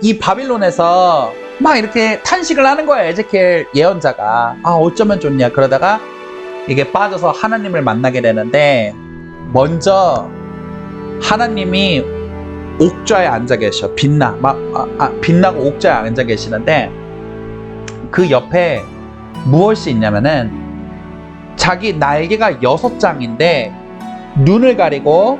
이 바빌론에서 막 이렇게 탄식을 하는 거야. 에제키엘 예언자가 어쩌면 좋냐. 그러다가 이게 빠져서 하나님을 만나게 되는데, 먼저 하나님이 옥좌에 앉아 계셔. 빛나고 옥좌에 앉아 계시는데, 그 옆에 무엇이 있냐면은 자기 날개가 6장인데 눈을 가리고,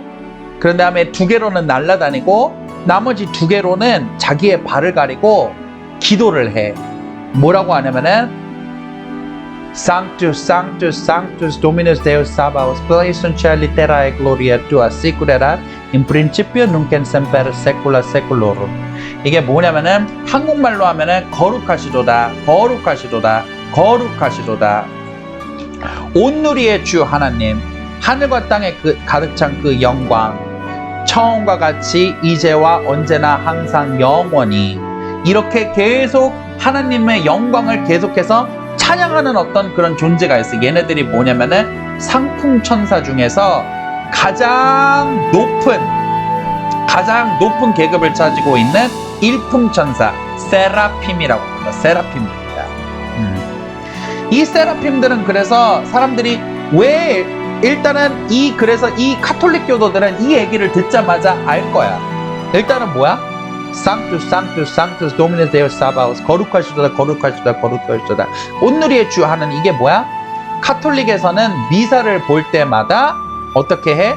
그런 다음에 2개로는 날아다니고 나머지 2개로는 자기의 발을 가리고 기도를 해. 뭐라고 하냐면은 Sanctus, Sanctus, Sanctus, Dominus Deus Sabaoth, Placent Caeli Terrae Gloria Tua, Sicurerat, In Principio Nunc et Semper Saecula Saeculorum. 이게 뭐냐면은 한국말로 하면은 거룩하시도다, 거룩하시도다, 거룩하시도다. 온누리의 주 하나님, 하늘과 땅에 가득 찬 그 영광, 처음과 같이 이제와 언제나 항상 영원히, 이렇게 계속 하나님의 영광을 계속해서 찬양하는 어떤 그런 존재가 있어. 얘네들이 뭐냐면은 상풍천사 중에서 가장 높은 계급을 가지고 있는 일품천사, 세라핌이라고 합니다. 세라핌입니다. 이 세라핌들은, 그래서 사람들이 왜 일단은 그래서 이 카톨릭 교도들은 이 얘기를 듣자마자 알 거야. 일단은 뭐야? Sanctus, Sanctus, Sanctus, Dominus Deus Sabaoth, 거룩하시도다, 거룩하시도다, 거룩하시도다. 온누리의 주 하는, 이게 뭐야? 카톨릭에서는 미사를 볼 때마다 어떻게 해?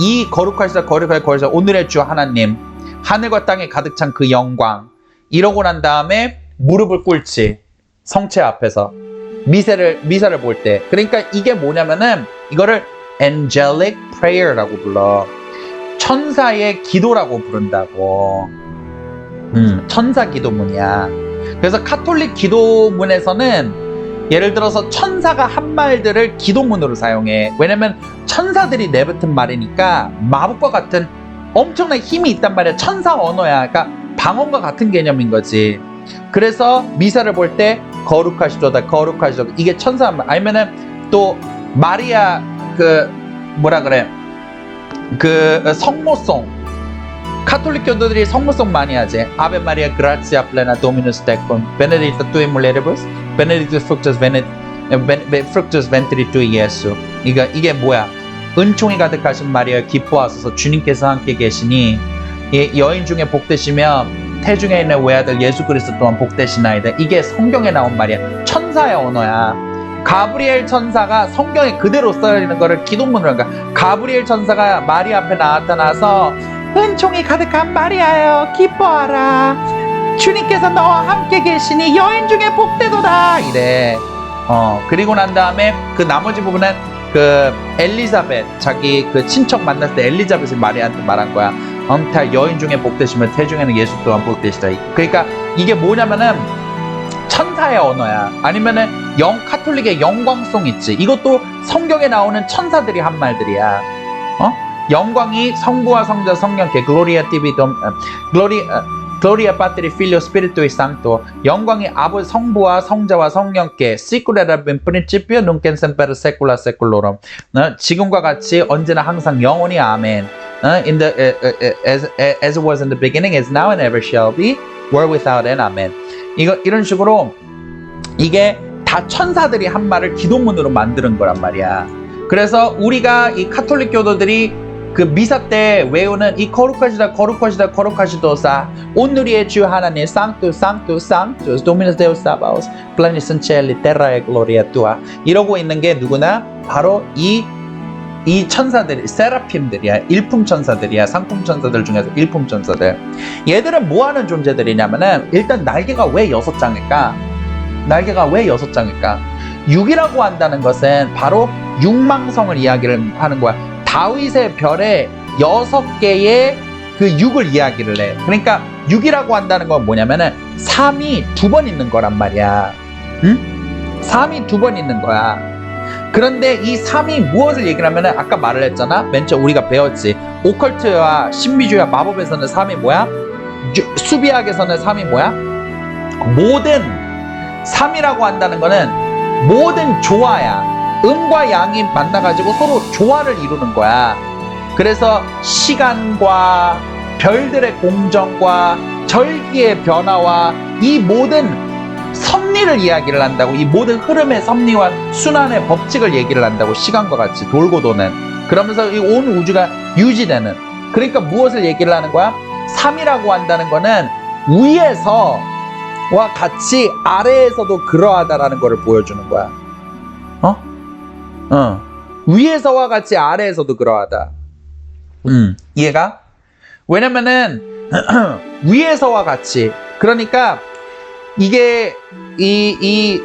이 거룩하시다, 거룩하시다, 온누리의 주 하나님, 하늘과 땅에 가득 찬 그 영광, 이러고 난 다음에 무릎을 꿇지. 성체 앞에서 미사를 볼 때. 그러니까 이게 뭐냐면은 이거를 angelic prayer라고 불러. 천사의 기도라고 부른다고. 천사 기도문이야. 그래서 카톨릭 기도문에서는 예를 들어서 천사가 한 말들을 기도문으로 사용해. 왜냐면 천사들이 내뱉은 말이니까 마법과 같은 엄청난 힘이 있단 말이야. 천사 언어야. 그러니까 방언과 같은 개념인 거지. 그래서 미사를 볼 때 거룩하시도다, 거룩하시도다, 이게 천사. 아니면은 또 마리아 성모송, 카톨릭 교도들이 성모송 많이 하지. 아베 마리아 그라치아 플레나 도미누스 테콘 베네딕타 투이 물레리부스 베네딕투스 프룩투스 벤트리 투이 예수. 이게 뭐야? 은총이 가득하신 마리아 기뻐하소서, 주님께서 함께 계시니 여인 중에 복되시며 태중에 있는 외아들 예수 그리스도 또한 복되시나이다. 이게 성경에 나온 말이야. 천사의 언어야. 가브리엘 천사가 성경에 그대로 써있는 거를 기도문으로 한 거야. 가브리엘 천사가 마리아 앞에 나타나서 은총이 가득한 마리아여 기뻐하라, 주님께서 너와 함께 계시니 여인 중에 복되도다, 이래. 그리고 난 다음에 그 나머지 부분은 엘리자벳, 자기 친척 만났을 때 엘리자벳이 마리아한테 말한 거야. 여인 중에 복되시며 태중에는 예수 또한 복되시다. 그러니까 이게 뭐냐면은 천사의 언어야. 아니면은 카톨릭의 영광송 있지. 이것도 성경에 나오는 천사들이 한 말들이야. 영광이 성부와 성자 성령께 글로리아 파트리 필리오 스피리투이 상토, 영광이 아버지 성부와 성자와 성령께 시쿠레라 벤 프린치피오 눈켄 셈페르 세쿨라 세쿨로럼, 지금과 같이 언제나 항상 영원히 아멘. as it was in the beginning, as now and ever shall be, world without end, amen. 이런 식으로 이게 다 천사들이 한 말을 기도문으로 만드는 거란 말이야. 그래서 우리가 이 카톨릭 교도들이 미사 때 외우는 이 거룩하시다, 거룩하시다, 거룩하시도사, 온누리의 주 하나님, Sanctus, Sanctus, Sanctus, Dominus Deus Sabaoth, Placent Caeli Terrae Gloria Tua, 이러고 있는 게 누구나 바로 이 천사들이, 세라핌들이야. 일품 천사들이야. 상품 천사들 중에서 일품 천사들. 얘들은 뭐 하는 존재들이냐면은, 일단 날개가 왜 6장일까? 날개가 왜 6장일까? 6이라고 한다는 것은 바로 육망성을 이야기를 하는 거야. 다윗의 별에 6개의 6을 이야기를 해. 그러니까 6이라고 한다는 건 뭐냐면은 3이 2번 있는 거란 말이야. 응? 3이 2번 있는 거야. 그런데 이 3이 무엇을 얘기하냐면은, 아까 말을 했잖아. 맨 처음 우리가 배웠지. 오컬트와 신비주의와 마법에서는 3이 뭐야? 수비학에서는 3이 뭐야? 3이라고 한다는 거는 모든 조화야. 음과 양이 만나가지고 서로 조화를 이루는 거야. 그래서 시간과 별들의 공정과 절기의 변화와 이 모든 섭리를 이야기를 한다고. 이 모든 흐름의 섭리와 순환의 법칙을 얘기를 한다고. 시간과 같이 돌고 도는. 그러면서 이 온 우주가 유지되는. 그러니까 무엇을 얘기를 하는 거야? 3이라고 한다는 거는 위에서와 같이 아래에서도 그러하다라는 것을 보여주는 거야. 위에서와 같이 아래에서도 그러하다. 이해가? 왜냐면은 위에서와 같이, 그러니까 이게 이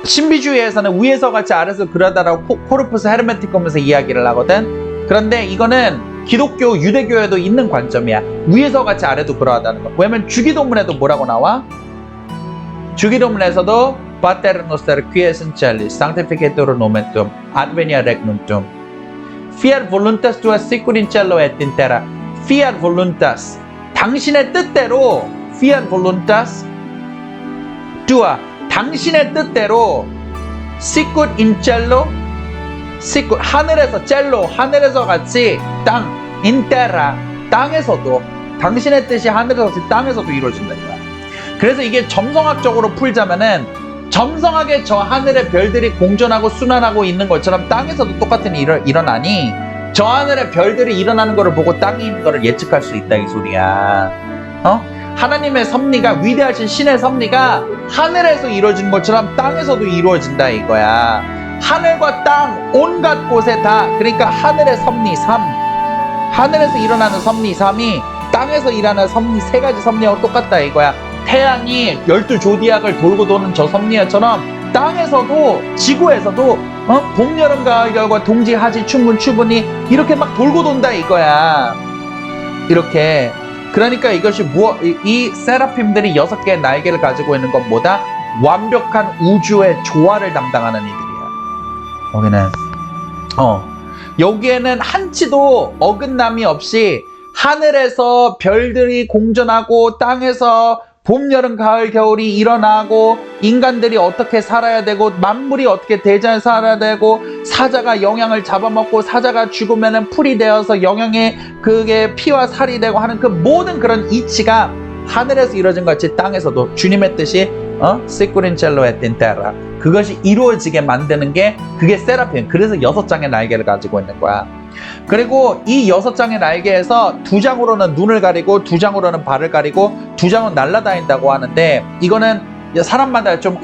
신비주의에서는 위에서 같이 아래에서 그러다라고 코르푸스 헤르메티컴에서 이야기를 하거든. 그런데 이거는 기독교, 유대교에도 있는 관점이야. 위에서 같이 아래도 그러하다는 거. 왜냐면 주기도문에도 뭐라고 나와? 주기도문에서도 Pater noster qui es in celis, sanctificetur nomen tuum, adveniat regnum tuum. Fiat voluntas tua sicut in cielo et in terra. Fiat voluntas, 당신의 뜻대로. Fiat voluntas tua, 당신의 뜻대로. sicut in cielo, sicut, 하늘에서, 첼로, 하늘에서 같이, 땅, in terra, 땅에서도, 당신의 뜻이 하늘에서 땅에서도 이루어진다 이거야. 그래서 이게 점성학적으로 풀자면은, 점성하게 저 하늘의 별들이 공존하고 순환하고 있는 것처럼 땅에서도 똑같은 일이 일어나니, 저 하늘의 별들이 일어나는 것을 보고 땅에 있는 것을 예측할 수 있다 이 소리야. 하나님의 섭리가, 위대하신 신의 섭리가 하늘에서 이루어지는 것처럼 땅에서도 이루어진다 이거야. 하늘과 땅 온갖 곳에 다, 그러니까 하늘의 섭리 3, 하늘에서 일어나는 섭리 3이 땅에서 일어나는 섭리 3가지 섭리하고 똑같다 이거야. 태양이 12조디악을 돌고 도는 저 섭리처럼 땅에서도, 지구에서도 봄, 여름, 가을, 겨울과 동지, 하지, 춘분, 추분이 이렇게 막 돌고 돈다 이거야. 이렇게. 그러니까 이것이 이 세라핌들이 6개의 날개를 가지고 있는 건 뭐다? 완벽한 우주의 조화를 담당하는 이들이야. 여기에는 한치도 어긋남이 없이 하늘에서 별들이 공존하고 땅에서 봄, 여름, 가을, 겨울이 일어나고 인간들이 어떻게 살아야 되고 만물이 어떻게 대자에 살아야 되고 사자가 영양을 잡아먹고 사자가 죽으면 풀이 되어서 영양에 그게 피와 살이 되고 하는 그 모든 그런 이치가 하늘에서 이루어진 것 같이 땅에서도 주님의 뜻이 시쿠린첼로 에틴 테라, 그것이 이루어지게 만드는 게 그게 세라핌. 그래서 6장의 날개를 가지고 있는 거야. 그리고 이 6장의 날개에서 2장으로는 눈을 가리고 2장으로는 발을 가리고 2장은 날아다닌다고 하는데, 이거는 사람마다 좀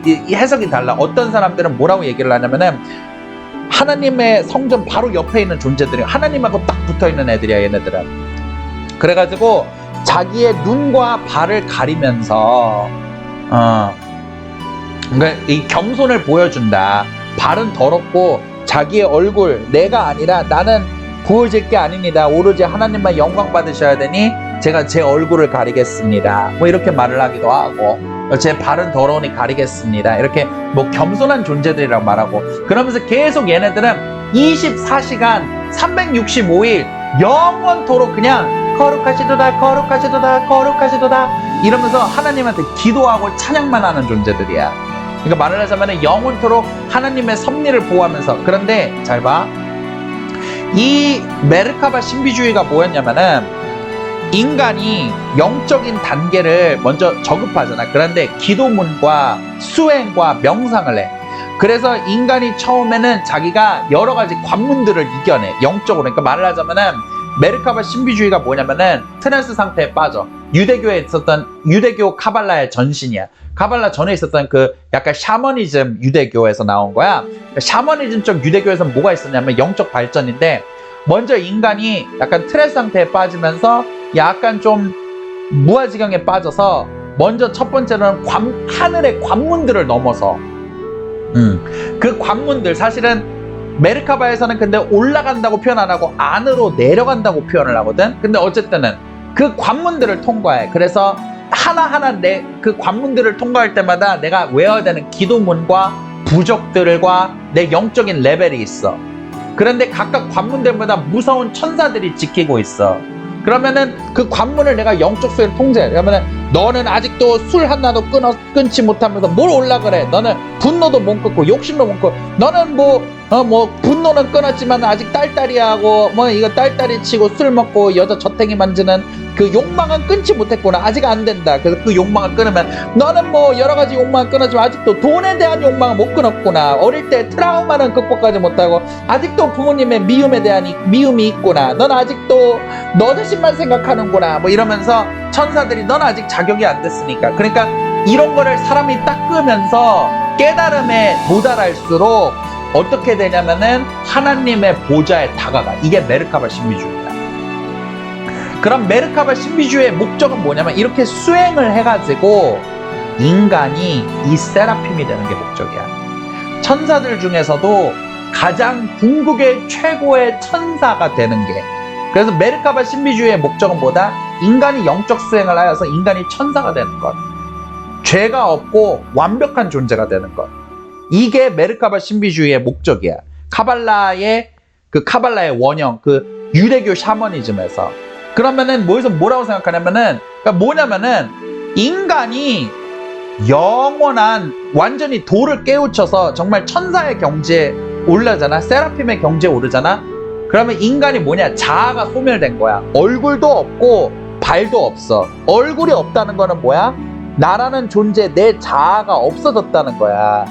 해석이 달라. 어떤 사람들은 뭐라고 얘기를 하냐면은 하나님의 성전 바로 옆에 있는 존재들이 하나님하고 딱 붙어있는 애들이야 얘네들은. 그래가지고 자기의 눈과 발을 가리면서 그러니까 이 겸손을 보여준다. 발은 더럽고 자기의 얼굴, 내가 아니라 나는 부어질 게 아닙니다. 오로지 하나님만 영광 받으셔야 되니 제가 제 얼굴을 가리겠습니다. 뭐 이렇게 말을 하기도 하고, 제 발은 더러우니 가리겠습니다. 이렇게 뭐 겸손한 존재들이라고 말하고, 그러면서 계속 얘네들은 24시간 365일 영원토록 그냥 거룩하시도다 거룩하시도다 거룩하시도다 이러면서 하나님한테 기도하고 찬양만 하는 존재들이야. 그러니까 말을 하자면 영원토록 하나님의 섭리를 보호하면서. 그런데 잘 봐, 이 메르카바 신비주의가 뭐였냐면은 인간이 영적인 단계를 먼저 저급하잖아. 그런데 기도문과 수행과 명상을 해. 그래서 인간이 처음에는 자기가 여러 가지 관문들을 이겨내, 영적으로. 그러니까 말을 하자면은 메르카바 신비주의가 뭐냐면은 트랜스 상태에 빠져. 유대교에 있었던 유대교 카발라의 전신이야. 카발라 전에 있었던 그 약간 샤머니즘 유대교에서 나온 거야. 샤머니즘 쪽 유대교에서 뭐가 있었냐면 영적 발전인데, 먼저 인간이 약간 트랜스 상태에 빠지면서 약간 좀 무아지경에 빠져서 먼저 첫 번째로는 하늘의 관문들을 넘어서 그 관문들, 사실은 메르카바에서는 근데 올라간다고 표현 안 하고 안으로 내려간다고 표현을 하거든. 근데 어쨌든 그 관문들을 통과해. 그래서 하나하나 그 관문들을 통과할 때마다 내가 외워야 되는 기도문과 부족들과 내 영적인 레벨이 있어. 그런데 각각 관문들마다 무서운 천사들이 지키고 있어. 그러면은 그 관문을 내가 영적 수행을 통제해. 그러면은 너는 아직도 술 하나도 끊지 못하면서 뭘 올라 그래. 너는 분노도 못 끊고 욕심도 못 끊고 너는 분노는 끊었지만 아직 딸딸이야 하고 이거 딸딸이 치고 술 먹고 여자 젖탱이 만지는 그 욕망은 끊지 못했구나. 아직 안 된다. 그래서 그 욕망을 끊으면 너는 여러 가지 욕망을 끊었지만 아직도 돈에 대한 욕망을 못 끊었구나. 어릴 때 트라우마는 극복하지 못하고 아직도 부모님의 미움에 대한 미움이 있구나. 넌 아직도 너 자신만 생각하는구나. 이러면서 천사들이 넌 아직 자격이 안 됐으니까. 그러니까 이런 거를 사람이 닦으면서 깨달음에 도달할수록 어떻게 되냐면은 하나님의 보좌에 다가가. 이게 메르카바 신비주의다. 그럼 메르카바 신비주의의 목적은 뭐냐면 이렇게 수행을 해가지고 인간이 이 세라핌이 되는 게 목적이야. 천사들 중에서도 가장 궁극의 최고의 천사가 되는 게, 그래서 메르카바 신비주의의 목적은 뭐다? 인간이 영적 수행을 하여서 인간이 천사가 되는 것, 죄가 없고 완벽한 존재가 되는 것. 이게 메르카바 신비주의의 목적이야. 카발라의 원형, 유대교 샤머니즘에서. 그러면은 뭐라고 생각하냐면은, 뭐냐면은 인간이 영원한 완전히 도를 깨우쳐서 정말 천사의 경지에 올라잖아. 세라핌의 경지에 오르잖아. 그러면 인간이 뭐냐? 자아가 소멸된 거야. 얼굴도 없고 발도 없어. 얼굴이 없다는 거는 뭐야? 나라는 존재, 내 자아가 없어졌다는 거야.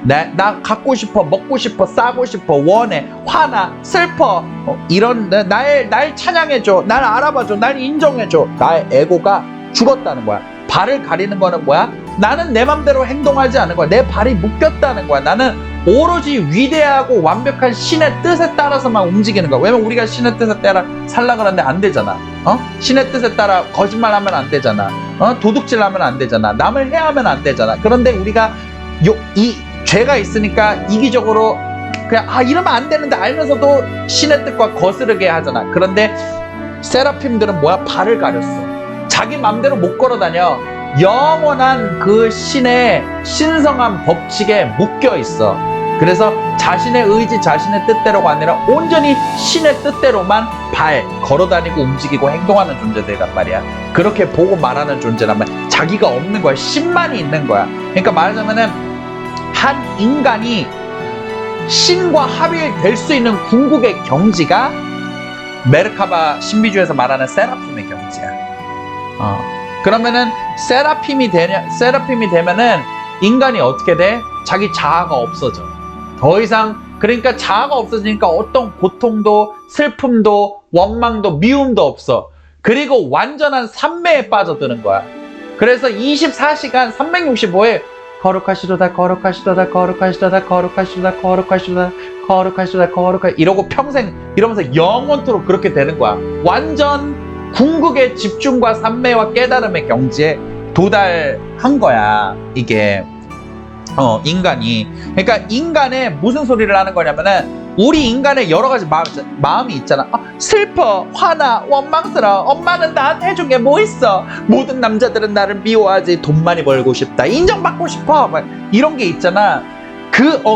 나 갖고 싶어, 먹고 싶어, 싸고 싶어, 원해, 화나, 슬퍼, 이런 날 찬양해줘, 날 알아봐줘, 날 인정해줘. 나의 에고가 죽었다는 거야. 발을 가리는 거는 뭐야? 나는 내 맘대로 행동하지 않는 거야. 내 발이 묶였다는 거야. 나는 오로지 위대하고 완벽한 신의 뜻에 따라서만 움직이는 거야. 왜냐면 우리가 신의 뜻에 따라 살라 그러는데 안 되잖아. 신의 뜻에 따라 거짓말하면 안 되잖아. 도둑질하면 안 되잖아. 남을 해하면 안 되잖아. 그런데 우리가 이 죄가 있으니까 이기적으로 그냥 이러면 안 되는데 알면서도 신의 뜻과 거스르게 하잖아. 그런데 세라핌들은 뭐야? 발을 가렸어. 자기 맘대로 못 걸어다녀. 영원한 그 신의 신성한 법칙에 묶여 있어. 그래서 자신의 의지, 자신의 뜻대로가 아니라 온전히 신의 뜻대로만 걸어다니고 움직이고 행동하는 존재들이란 말이야. 그렇게 보고 말하는 존재란 말이야. 자기가 없는 거야. 신만이 있는 거야. 그러니까 말하자면은 한 인간이 신과 합일될 수 있는 궁극의 경지가 메르카바 신비주의에서 말하는 세라핌의 경지야. 그러면은 세라핌이 되면은 인간이 어떻게 돼? 자기 자아가 없어져. 더 이상, 그러니까 자아가 없어지니까 어떤 고통도 슬픔도 원망도 미움도 없어. 그리고 완전한 삼매에 빠져드는 거야. 그래서 24시간 365일 거룩하시도다 거룩하시도다 거룩하시도다 거룩하시도다 거룩하시도다 거룩하시도다 이러고 평생 이러면서 영원토록 그렇게 되는 거야. 완전 궁극의 집중과 삼매와 깨달음의 경지에 도달한 거야. 이게 인간이. 그러니까 인간에 무슨 소리를 하는 거냐면은 우리 인간의 여러 가지 마음이 있잖아. 슬퍼, 화나, 원망스러워. 엄마는 나한테 해준 게 뭐 있어? 모든 남자들은 나를 미워하지. 돈 많이 벌고 싶다. 인정받고 싶어. 이런 게 있잖아.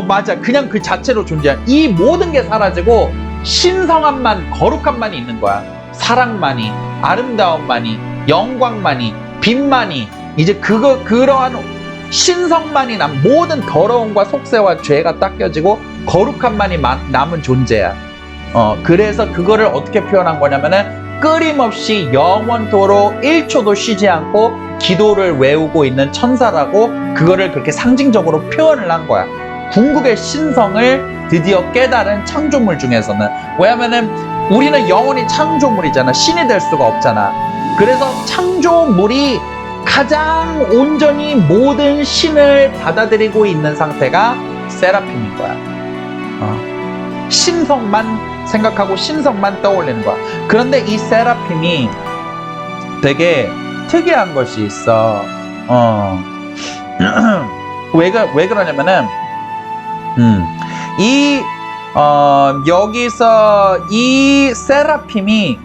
맞아. 그냥 그 자체로 존재한 이 모든 게 사라지고 신성함만, 거룩함만이 있는 거야. 사랑만이, 아름다움만이, 영광만이, 빛만이, 이제 그러한 신성만이 모든 더러움과 속세와 죄가 닦여지고 거룩함만이 남은 존재야. 그래서 그거를 어떻게 표현한 거냐면은 끊임없이 영원토록 1초도 쉬지 않고 기도를 외우고 있는 천사라고 그거를 그렇게 상징적으로 표현을 한 거야. 궁극의 신성을 드디어 깨달은 창조물 중에서는. 왜냐면은 우리는 영원히 창조물이잖아. 신이 될 수가 없잖아. 그래서 창조물이 가장 온전히 모든 신을 받아들이고 있는 상태가 세라핌인 거야. 신성만 생각하고 신성만 떠올리는 거야. 그런데 이 세라핌이 되게 특이한 것이 있어. 왜 그러냐면은 여기서 이 세라핌이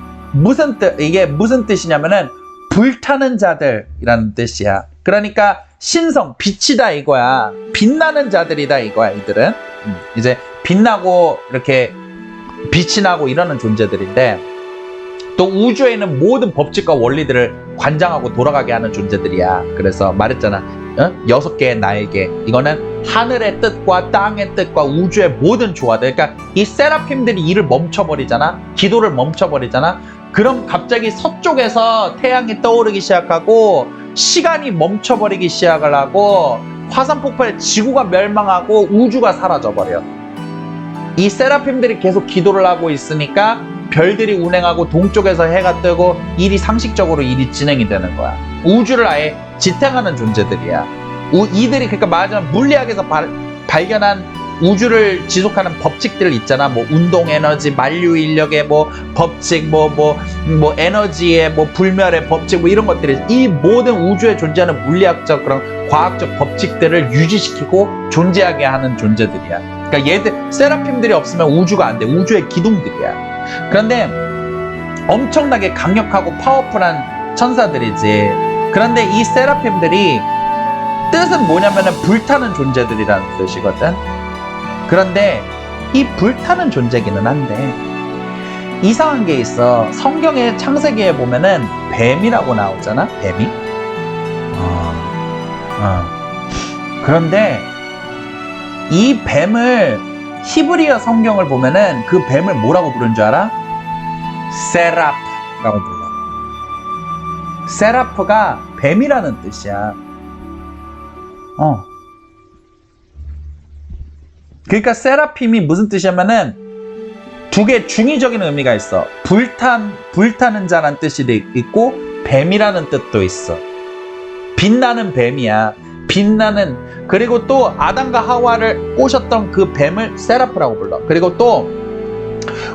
이게 무슨 뜻이냐면은 불타는 자들이라는 뜻이야. 그러니까 신성, 빛이다 이거야. 빛나는 자들이다 이거야. 이들은 이제 빛나고 이렇게 빛이 나고 이러는 존재들인데, 또 우주에 있는 모든 법칙과 원리들을 관장하고 돌아가게 하는 존재들이야. 그래서 말했잖아. 6개의 날개. 이거는 하늘의 뜻과 땅의 뜻과 우주의 모든 조화들. 그러니까 이 세라핌들이 일을 멈춰버리잖아. 기도를 멈춰버리잖아. 그럼 갑자기 서쪽에서 태양이 떠오르기 시작하고 시간이 멈춰버리기 시작을 하고 화산 폭발에 지구가 멸망하고 우주가 사라져버려. 이 세라핌들이 계속 기도를 하고 있으니까 별들이 운행하고 동쪽에서 해가 뜨고 상식적으로 일이 진행이 되는 거야. 우주를 아예 지탱하는 존재들이야. 이들이 그러니까 말하자면 물리학에서 발견한 우주를 지속하는 법칙들 있잖아. 뭐 운동 에너지, 만류 인력의 뭐 법칙, 뭐 에너지의 뭐 불멸의 법칙, 뭐 이런 것들이 이 모든 우주에 존재하는 물리학적 그런 과학적 법칙들을 유지시키고 존재하게 하는 존재들이야. 그러니까 얘들 세라핌들이 없으면 우주가 안 돼. 우주의 기둥들이야. 그런데 엄청나게 강력하고 파워풀한 천사들이지. 그런데 이 세라핌들이 뜻은 뭐냐면은 불타는 존재들이라는 뜻이거든. 그런데 이 불타는 존재기는 한데 이상한 게 있어. 성경의 창세기에 보면은 뱀이라고 나오잖아. 뱀이. 그런데 이 뱀을 히브리어 성경을 보면은 그 뱀을 뭐라고 부르는 줄 알아? 세라프라고 불러. 세라프가 뱀이라는 뜻이야. 그러니까 세라핌이 무슨 뜻이냐면은 두 개 중의적인 의미가 있어. 불타는 자라는 뜻이 있고 뱀이라는 뜻도 있어. 빛나는 뱀이야. 빛나는. 그리고 또 아담과 하와를 꼬셨던 그 뱀을 세라프라고 불러. 그리고 또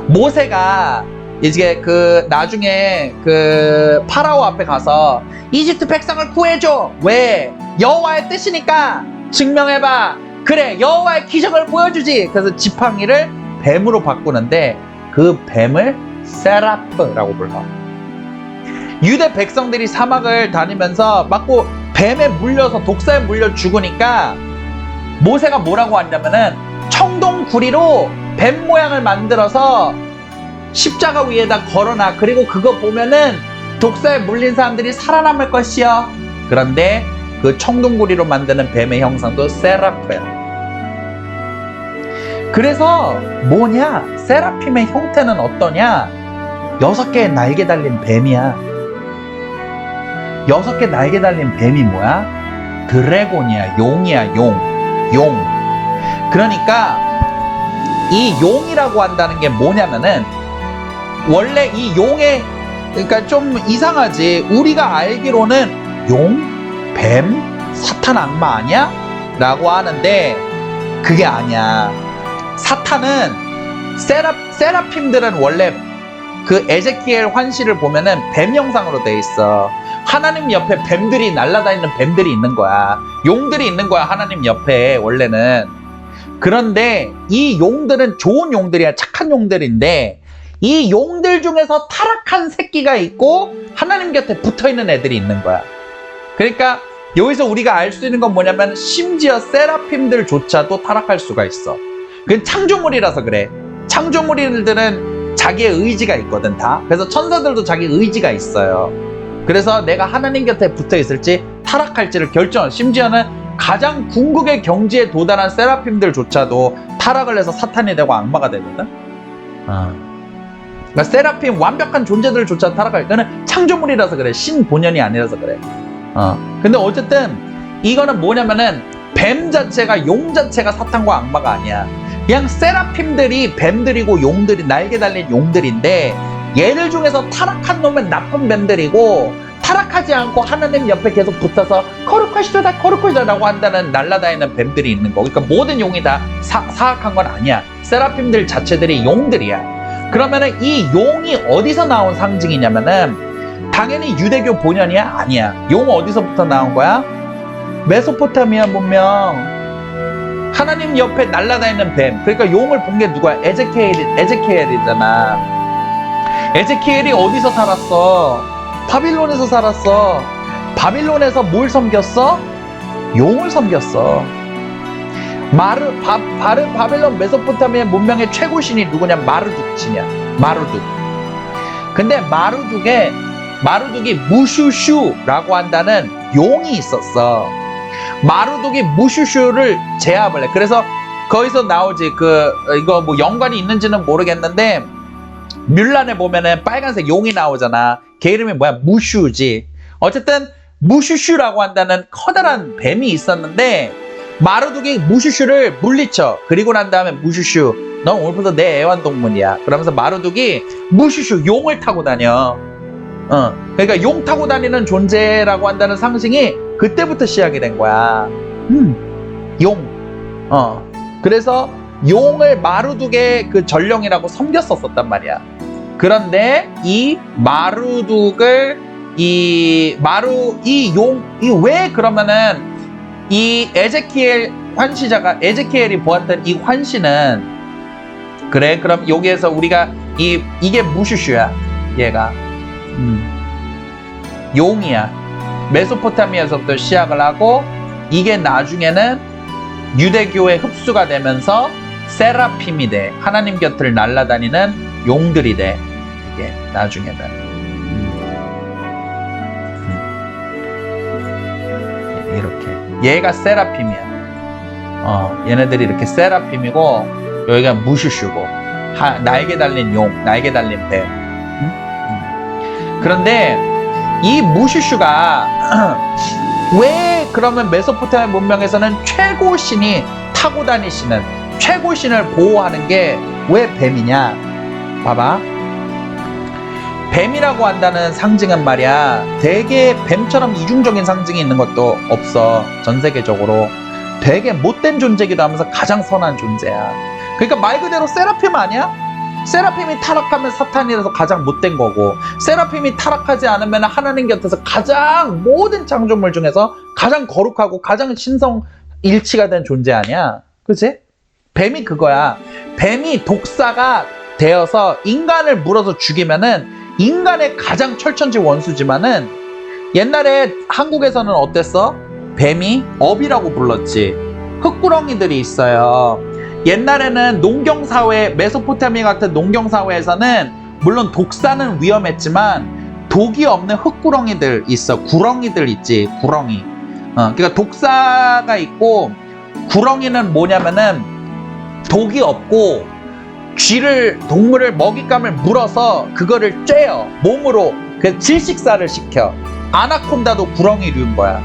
모세가 이제 나중에 파라오 앞에 가서 이집트 백성을 구해줘. 왜? 여호와의 뜻이니까 증명해봐. 그래, 여호와의 기적을 보여주지. 그래서 지팡이를 뱀으로 바꾸는데 그 뱀을 세라프라고 불러. 유대 백성들이 사막을 다니면서 맞고 뱀에 물려서 독사에 물려 죽으니까 모세가 뭐라고 하냐면은 청동구리로 뱀 모양을 만들어서 십자가 위에다 걸어놔. 그리고 그거 보면은 독사에 물린 사람들이 살아남을 것이여. 그런데 그 청동구리로 만드는 뱀의 형상도 세라프야. 그래서 뭐냐? 세라핌의 형태는 어떠냐? 6개의 날개 달린 뱀이야. 6개 날개 달린 뱀이 뭐야? 드래곤이야. 용이야. 용. 그러니까 이 용이라고 한다는 게 뭐냐면은 원래 이 용의 그러니까 좀 이상하지. 우리가 알기로는 용, 뱀, 사탄 악마 아니야? 라고 하는데 그게 아니야. 사탄은 세라핌들은 원래 그 에제키엘 환시를 보면은 뱀 형상으로 돼 있어. 하나님 옆에 뱀들이 날아다니는 뱀들이 있는 거야. 용들이 있는 거야. 하나님 옆에 원래는. 그런데 이 용들은 좋은 용들이야. 착한 용들인데 이 용들 중에서 타락한 새끼가 있고 하나님 곁에 붙어있는 애들이 있는 거야. 그러니까 여기서 우리가 알 수 있는 건 뭐냐면 심지어 세라핌들조차도 타락할 수가 있어. 그건 창조물이라서 그래. 창조물들은 자기의 의지가 있거든 다. 그래서 천사들도 자기 의지가 있어요. 그래서 내가 하나님 곁에 붙어있을지 타락할지를 결정. 심지어는 가장 궁극의 경지에 도달한 세라핌들조차도 타락을 해서 사탄이 되고 악마가 되거든. 그러니까 세라핌 완벽한 존재들조차 타락할. 이거는 창조물이라서 그래. 신 본연이 아니라서 그래. 근데 어쨌든 이거는 뭐냐면은 뱀 자체가 용 자체가 사탄과 악마가 아니야. 그냥 세라핌들이 뱀들이고 용들이 날개 달린 용들인데 얘들 중에서 타락한 놈은 나쁜 뱀들이고 타락하지 않고 하나님 옆에 계속 붙어서 거룩하시다 라고 한다는 날아다니는 뱀들이 있는 거. 그러니까 모든 용이 다 사악한 건 아니야. 세라핌들 자체들이 용들이야. 그러면은 이 용이 어디서 나온 상징이냐면은 당연히 유대교 본연이야? 아니야. 용 어디서부터 나온 거야? 메소포타미아 문명. 하나님 옆에 날아다니는 뱀. 그러니까 용을 본 게 누구야? 에제키엘이잖아. 에제키엘이 어디서 살았어? 바빌론에서 살았어. 바빌론에서 뭘 섬겼어? 용을 섬겼어. 바빌론 메소포타미아 문명의 최고 신이 누구냐? 마르둑 신이야. 마르둑. 근데 마루둑이 무슈슈라고 한다는 용이 있었어. 마루둑이 무슈슈를 제압을 해. 그래서 거기서 나오지 이거 뭐 연관이 있는지는 모르겠는데 뮬란에 보면은 빨간색 용이 나오잖아. 걔 이름이 뭐야? 무슈지. 어쨌든 무슈슈라고 한다는 커다란 뱀이 있었는데 마루둑이 무슈슈를 물리쳐. 그리고 난 다음에 무슈슈, 넌 오늘부터 내 애완동물이야. 그러면서 마루둑이 무슈슈 용을 타고 다녀. 그러니까 용 타고 다니는 존재라고 한다는 상징이 그때부터 시작이 된 거야. 용. 그래서 용을 마루둑의 그 전령이라고 섬겼었단 말이야. 그런데 이 마루둑을 왜 그러면은 이 에제키엘이 보았던 이 환시는, 그래, 그럼 여기에서 우리가 이게 무슈슈야. 얘가 용이야. 메소포타미아에서부터 시작을 하고 이게 나중에는 유대교에 흡수가 되면서 세라핌이 돼. 하나님 곁을 날아다니는 용들이 돼. 이게 나중에는 이렇게 얘가 세라핌이야. 얘네들이 이렇게 세라핌이고 여기가 무슈슈고 날개 달린 용, 날개 달린 뱀. 그런데 이 무슈슈가 왜 그러면 메소포타미아 문명에서는 최고신이 타고 다니시는 최고신을 보호하는 게 왜 뱀이냐? 봐봐. 뱀이라고 한다는 상징은 말이야, 되게 뱀처럼 이중적인 상징이 있는 것도 없어. 전 세계적으로 되게 못된 존재이기도 하면서 가장 선한 존재야. 그러니까 말 그대로 세라핌 아니야? 세라핌이 타락하면 사탄이라서 가장 못된 거고, 세라핌이 타락하지 않으면 하나님 곁에서 가장 모든 창조물 중에서 가장 거룩하고 가장 신성일치가 된 존재 아니야? 그치? 뱀이 그거야. 뱀이 독사가 되어서 인간을 물어서 죽이면은 인간의 가장 철천지 원수지만은 옛날에 한국에서는 어땠어? 뱀이 업이라고 불렀지. 흙구렁이들이 있어요. 옛날에는 농경사회, 메소포타미아 같은 농경사회에서는 물론 독사는 위험했지만 독이 없는 흙구렁이들 있어. 구렁이들 있지. 구렁이. 그러니까 독사가 있고, 구렁이는 뭐냐면은 독이 없고 동물을 먹잇감을 물어서 그거를 쬐어. 몸으로 그 질식사를 시켜. 아나콘다도 구렁이류인 거야.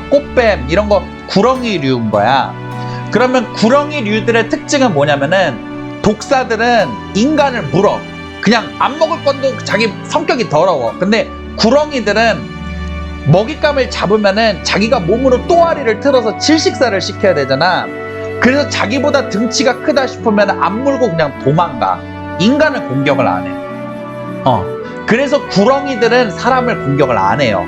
꽃뱀 이런 거 구렁이류인 거야. 그러면 구렁이류들의 특징은 뭐냐면은 독사들은 인간을 물어. 그냥 안 먹을 건도 자기 성격이 더러워. 근데 구렁이들은 먹잇감을 잡으면은 자기가 몸으로 또아리를 틀어서 질식사를 시켜야 되잖아. 그래서 자기보다 등치가 크다 싶으면 안 물고 그냥 도망가. 인간을 공격을 안 해. 그래서 구렁이들은 사람을 공격을 안 해요.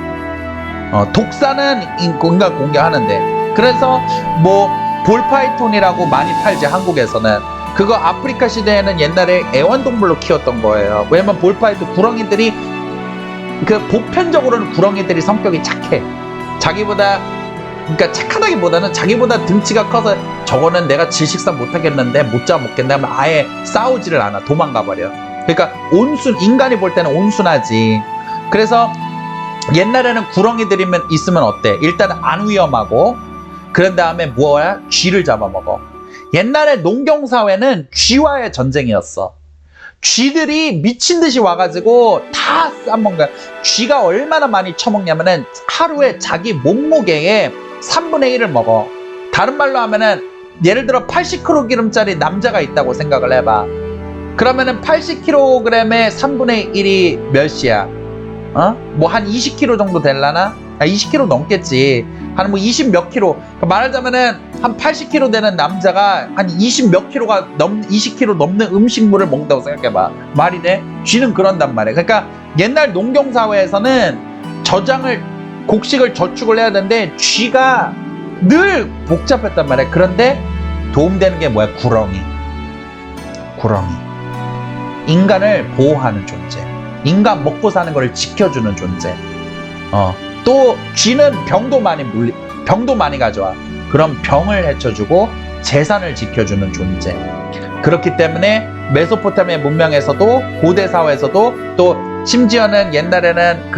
독사는 인간 공격하는데. 그래서 뭐 볼파이톤이라고 많이 팔지, 한국에서는. 그거 아프리카 시대에는 옛날에 애완동물로 키웠던 거예요. 왜냐면 볼파이톤 구렁이들이 보편적으로는 구렁이들이 성격이 착해. 그러니까 착하다기보다는 자기보다 등치가 커서 저거는 내가 질식사 못하겠는데 못 잡아먹겠네 하면 아예 싸우지를 않아. 도망가 버려. 그러니까 인간이 볼 때는 온순하지. 그래서 옛날에는 구렁이들이 있으면 어때? 일단 안 위험하고, 그런 다음에 뭐야? 쥐를 잡아먹어. 옛날에 농경사회는 쥐와의 전쟁이었어. 쥐들이 미친 듯이 와가지고 다 싸먹는 거야. 쥐가 얼마나 많이 처먹냐면은 하루에 자기 몸무게의 3분의 1을 먹어. 다른 말로 하면은 예를 들어 80kg짜리 남자가 있다고 생각을 해봐. 그러면은 80kg의 3분의 1이 몇이야? 뭐 한 20kg 정도 될라나? 20kg 넘겠지. 한 뭐 20 몇 킬로. 그러니까 말하자면은 한 80kg 되는 남자가 한 20 몇 킬로가 20kg 넘는 음식물을 먹는다고 생각해봐. 말이 돼? 쥐는 그런단 말이야. 그러니까 옛날 농경사회에서는 곡식을 저축을 해야 되는데 쥐가 늘 복잡했단 말이야. 그런데 도움되는 게 뭐야? 구렁이. 인간을 보호하는 존재. 인간 먹고 사는 걸 지켜주는 존재. 또 쥐는 병도 많이 가져와. 그럼 병을 해쳐주고 재산을 지켜주는 존재. 그렇기 때문에 메소포타미아 문명에서도, 고대 사회에서도, 또 심지어는 옛날에는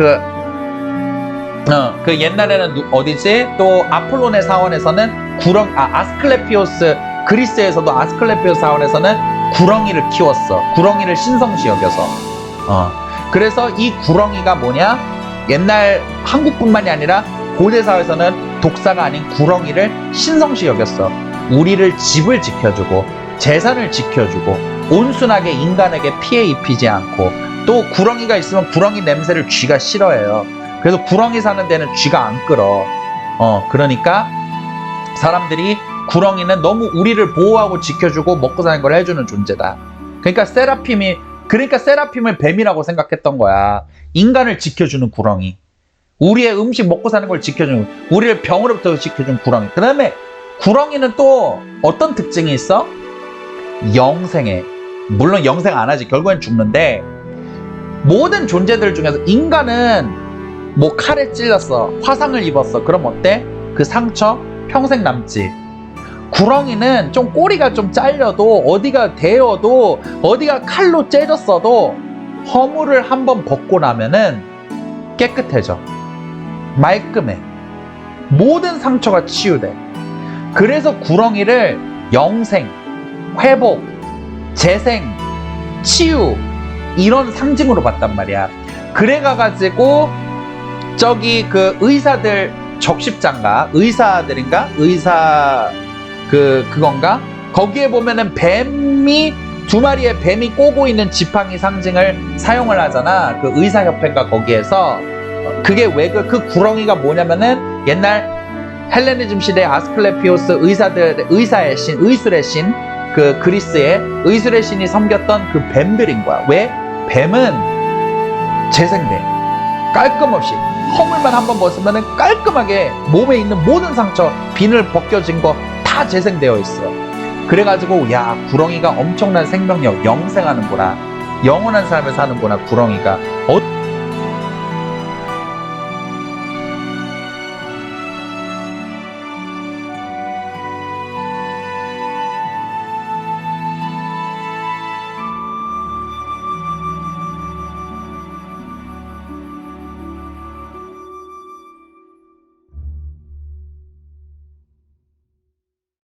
옛날에는 어디지? 또 아폴론의 사원에서는 아스클레피오스, 그리스에서도 아스클레피오스 사원에서는 구렁이를 키웠어. 구렁이를 신성시 여겨서. 그래서 이 구렁이가 뭐냐? 옛날 한국뿐만이 아니라 고대 사회에서는 독사가 아닌 구렁이를 신성시 여겼어. 우리를 집을 지켜주고 재산을 지켜주고 온순하게 인간에게 피해 입히지 않고, 또 구렁이가 있으면 구렁이 냄새를 쥐가 싫어해요. 그래서 구렁이 사는 데는 쥐가 안 끌어. 그러니까 사람들이 구렁이는 너무 우리를 보호하고 지켜주고 먹고 사는 걸 해주는 존재다. 그러니까 세라핌을 뱀이라고 생각했던 거야. 인간을 지켜주는 구렁이. 우리의 음식 먹고 사는 걸 지켜주는, 우리를 병으로부터 지켜주는 구렁이. 그 다음에 구렁이는 또 어떤 특징이 있어? 영생해. 물론 영생 안 하지. 결국엔 죽는데, 모든 존재들 중에서 인간은 뭐 칼에 찔렸어, 화상을 입었어. 그럼 어때? 그 상처 평생 남지. 구렁이는 좀 꼬리가 좀 잘려도, 어디가 데여도, 어디가 칼로 째졌어도 허물을 한번 벗고 나면은 깨끗해져. 말끔해. 모든 상처가 치유돼. 그래서 구렁이를 영생, 회복, 재생, 치유, 이런 상징으로 봤단 말이야. 그래가지고 저기 그 의사들 적십자인가? 그건가? 거기에 보면은 두 마리의 뱀이 꼬고 있는 지팡이 상징을 사용을 하잖아. 그 의사협회가 거기에서. 그게 그 구렁이가 뭐냐면은 옛날 헬레니즘 시대 아스클레피오스 의사의 신, 의술의 신, 그 그리스의 의술의 신이 섬겼던 그 뱀들인 거야. 왜? 뱀은 재생돼. 깔끔 없이. 허물만 한번 벗으면 깔끔하게 몸에 있는 모든 상처, 비늘 벗겨진 거 다 재생되어 있어. 그래가지고 야, 구렁이가 엄청난 생명력, 영생하는구나. 영원한 삶을 사는구나, 구렁이가.